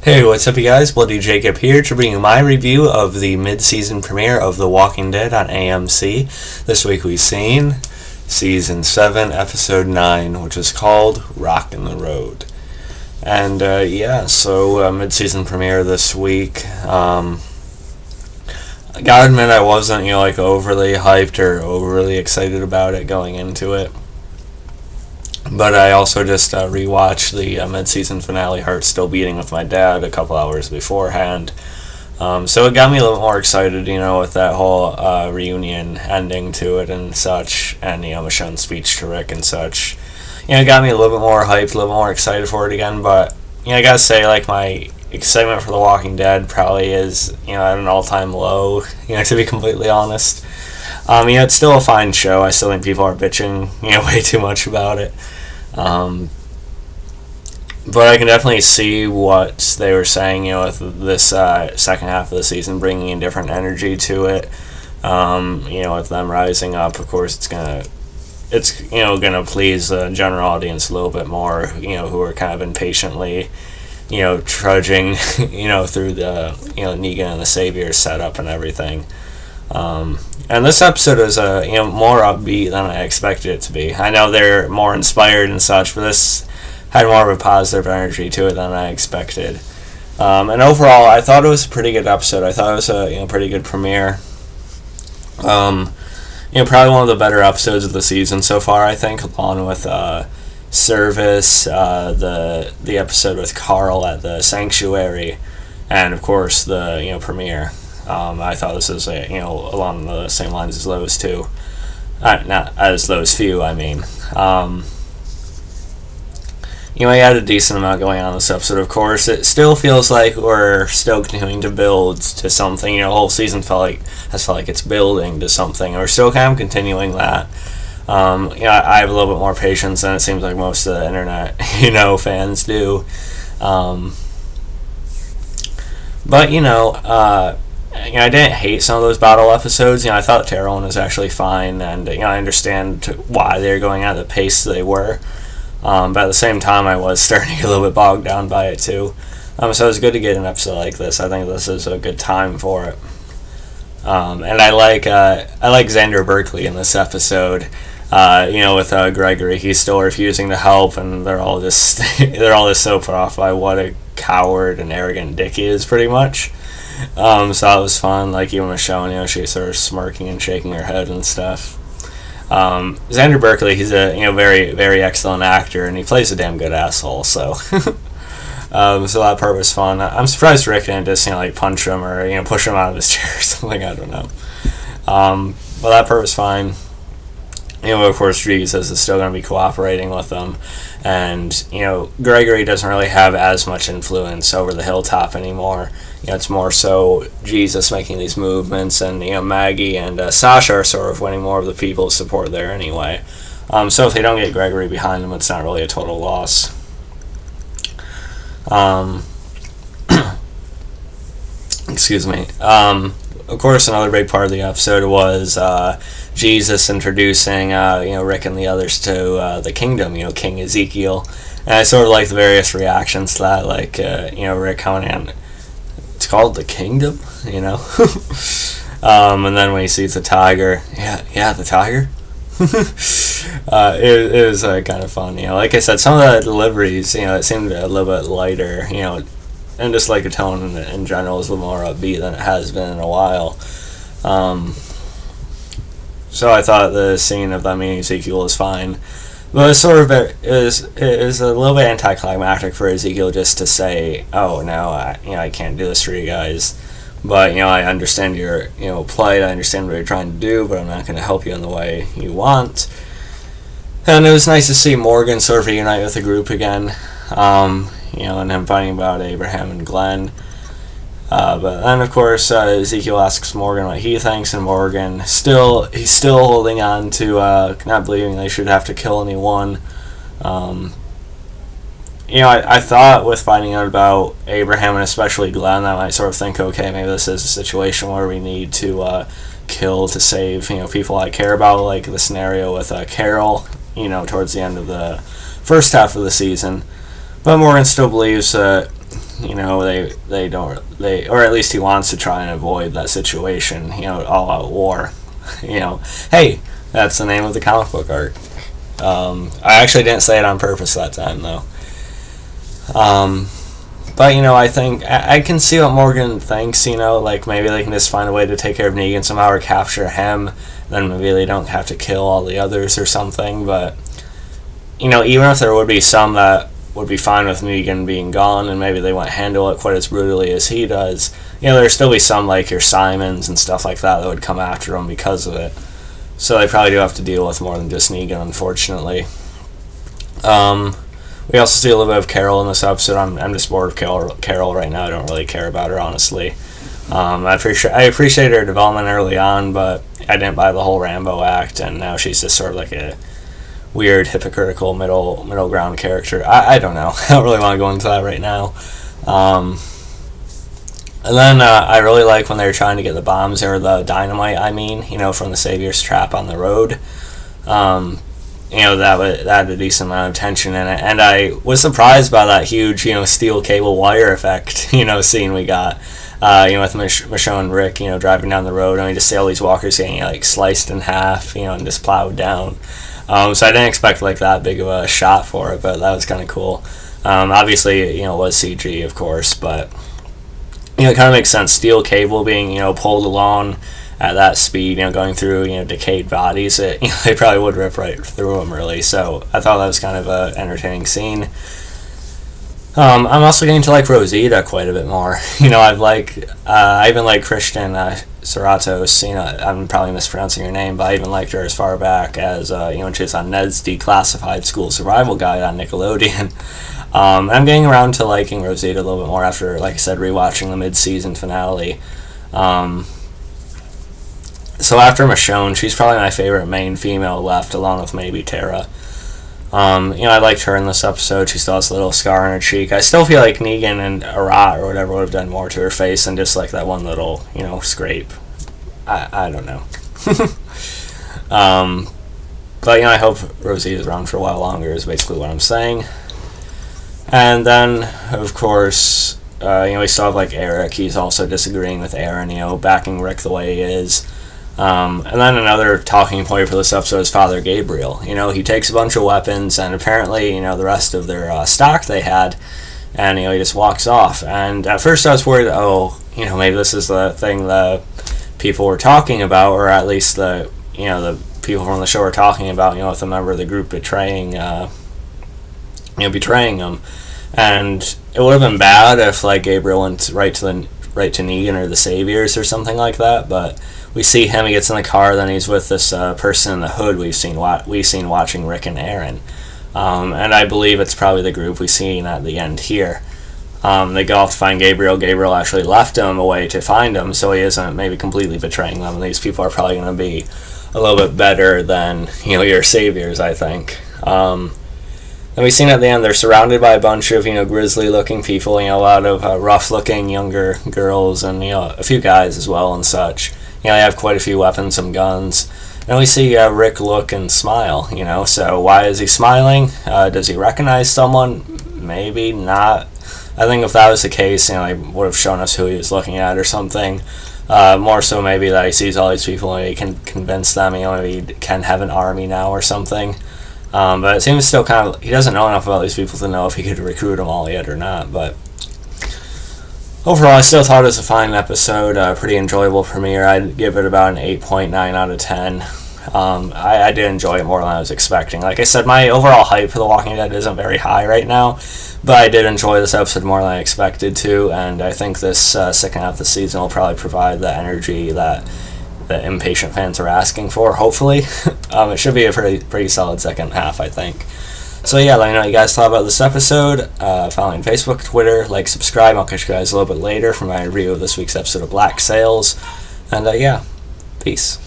Hey, what's up, you guys? Bloody Jacob here to bring you my review of the mid-season premiere of The Walking Dead on AMC. This week we've seen Season 7, Episode 9, which is called Rockin' the Road. And, mid-season premiere this week. I gotta admit I wasn't, overly hyped or overly excited about it going into it. But I also just rewatched the mid-season finale, Heart Still Beating, with my dad a couple hours beforehand. So it got me a little more excited, with that whole reunion ending to it and such, and, Michonne's speech to Rick and such. It got me a little bit more hyped, a little more excited for it again, but, I gotta say, my excitement for The Walking Dead probably is, at an all-time low, to be completely honest. It's still a fine show. I still think people are bitching, way too much about it. But I can definitely see what they were saying, with this second half of the season, bringing in different energy to it. With them rising up, of course, it's gonna please the general audience a little bit more, who are kind of impatiently, trudging, through the, Negan and the Savior setup and everything. And this episode is more upbeat than I expected it to be. I know they're more inspired and such, but this had more of a positive energy to it than I expected. And overall, I thought it was a pretty good episode. I thought it was a pretty good premiere. Probably one of the better episodes of the season so far, I think, along with Service, the episode with Carl at the Sanctuary, and of course the premiere. I thought this was along the same lines as those two. Not as those few, I mean. You had a decent amount going on in this episode, of course. It still feels like we're still continuing to build to something. The whole season has felt like it's building to something. We're still kind of continuing that. I have a little bit more patience than it seems like most of the internet, fans do. But, I didn't hate some of those battle episodes. I thought the Terror one was actually fine, and I understand why they were going at the pace they were. But at the same time, I was starting to get a little bit bogged down by it too. So it was good to get an episode like this. I think this is a good time for it. And I like Xander Berkeley in this episode. With Gregory, he's still refusing to help, and they're all just so put off by what a coward and arrogant dick he is, pretty much. So that was fun. Even Michonne, she's sort of smirking and shaking her head and stuff. Xander Berkeley, he's a very, very excellent actor, and he plays a damn good asshole. So, so that part was fun. I'm surprised Rick didn't just punch him or push him out of his chair or something. I don't know. But that part was fine. Of course, Jesus is still going to be cooperating with them, and Gregory doesn't really have as much influence over the hilltop anymore. It's more so Jesus making these movements, and Maggie and Sasha are sort of winning more of the people's support there anyway. So if they don't get Gregory behind them, it's not really a total loss. Excuse me. Of course, another big part of the episode was Jesus introducing Rick and the others to the kingdom, King Ezekiel. And I sort of like the various reactions to that, Rick coming in. It's called the kingdom, and then when he sees the tiger, the tiger. It was kind of fun, like I said, some of the deliveries, it seemed a little bit lighter, and just the tone in general is a little more upbeat than it has been in a while. So I thought the scene of them meeting Ezekiel was fine. But it's sort of it is a little bit anticlimactic for Ezekiel just to say, "Oh no, I can't do this for you guys." But I understand your plight. I understand what you're trying to do, but I'm not going to help you in the way you want. And it was nice to see Morgan sort of reunite with the group again. And him finding about Abraham and Glenn. But then, of course, Ezekiel asks Morgan what he thinks, and Morgan he's still holding on to not believing they should have to kill anyone. I thought with finding out about Abraham and especially Glenn, I might sort of think, okay, maybe this is a situation where we need to kill to save people I care about, like the scenario with Carol, towards the end of the first half of the season. But Morgan still believes that they don't, or at least he wants to try and avoid that situation, all out war. Hey, that's the name of the comic book art. I actually didn't say it on purpose that time, though. But, I think I can see what Morgan thinks, like maybe they can just find a way to take care of Negan somehow or capture him, then maybe they don't have to kill all the others or something. But, even if there would be some that would be fine with Negan being gone and maybe they won't handle it quite as brutally as he does, there'd still be some like your Simons and stuff like that would come after him because of it. So they probably do have to deal with more than just Negan, unfortunately. We also see a little bit of Carol in this episode. I'm just bored of Carol right now. I don't really care about her, honestly. I appreciate her development early on, but I didn't buy the whole Rambo act, and now she's just sort of like a weird, hypocritical middle ground character. I don't know. I don't really want to go into that right now. And then I really like when they're trying to get the bombs, or the dynamite, from the Savior's trap on the road. That had a decent amount of tension in it, and I was surprised by that huge, steel cable wire effect, scene we got, with Michonne and Rick, driving down the road, and we just see all these walkers getting, sliced in half, and just plowed down. So I didn't expect, that big of a shot for it, but that was kind of cool. Obviously, it was CG, of course, but, it kind of makes sense. Steel cable being, pulled along at that speed, going through, decayed bodies, they probably would rip right through them, really. So I thought that was kind of an entertaining scene. I'm also getting to like Rosita quite a bit more. I even like Christian Serratos. I'm probably mispronouncing your name, but I even liked her as far back as when she was on Ned's Declassified School Survival Guide on Nickelodeon. I'm getting around to liking Rosita a little bit more after, like I said, rewatching the mid-season finale. So after Michonne, she's probably my favorite main female left, along with maybe Tara. I liked her in this episode. She still has a little scar on her cheek. I still feel like Negan and Arat or whatever would have done more to her face than just like that one little, scrape. I don't know. But I hope Rosita's around for a while longer is basically what I'm saying. And then, of course, we still have Eric. He's also disagreeing with Aaron, backing Rick the way he is. And then another talking point for this episode is Father Gabriel. He takes a bunch of weapons and apparently, the rest of their stock they had, and, he just walks off. And at first I was worried, maybe this is the thing the people were talking about, or at least the people from the show were talking about, with a member of the group betraying them. And it would have been bad if, Gabriel went right to Negan or the Saviors or something like that, but we see him, he gets in the car, then he's with this person in the hood we've seen watching Rick and Aaron. And I believe it's probably the group we've seen at the end here. They go off to find Gabriel. Gabriel actually left him away to find him, so he isn't maybe completely betraying them. And these people are probably going to be a little bit better than, your Saviors, I think. And we've seen at the end they're surrounded by a bunch of, grisly-looking people, a lot of rough-looking younger girls and, a few guys as well and such. They have quite a few weapons, some guns. And we see Rick look and smile, so why is he smiling? Does he recognize someone? Maybe not. I think if that was the case, they would have shown us who he was looking at or something. More so maybe that he sees all these people and he can convince them, maybe he can have an army now or something. But it seems still kind of, he doesn't know enough about these people to know if he could recruit them all yet or not, but overall, I still thought it was a fine episode, a pretty enjoyable premiere. I'd give it about an 8.9 out of 10. I did enjoy it more than I was expecting. Like I said, my overall hype for The Walking Dead isn't very high right now, but I did enjoy this episode more than I expected to, and I think this second half of the season will probably provide the energy that the impatient fans are asking for, hopefully. It should be a pretty solid second half, I think. So yeah, let me know what you guys thought about this episode. Follow me on Facebook, Twitter, subscribe. I'll catch you guys a little bit later for my review of this week's episode of Black Sails. And yeah, peace.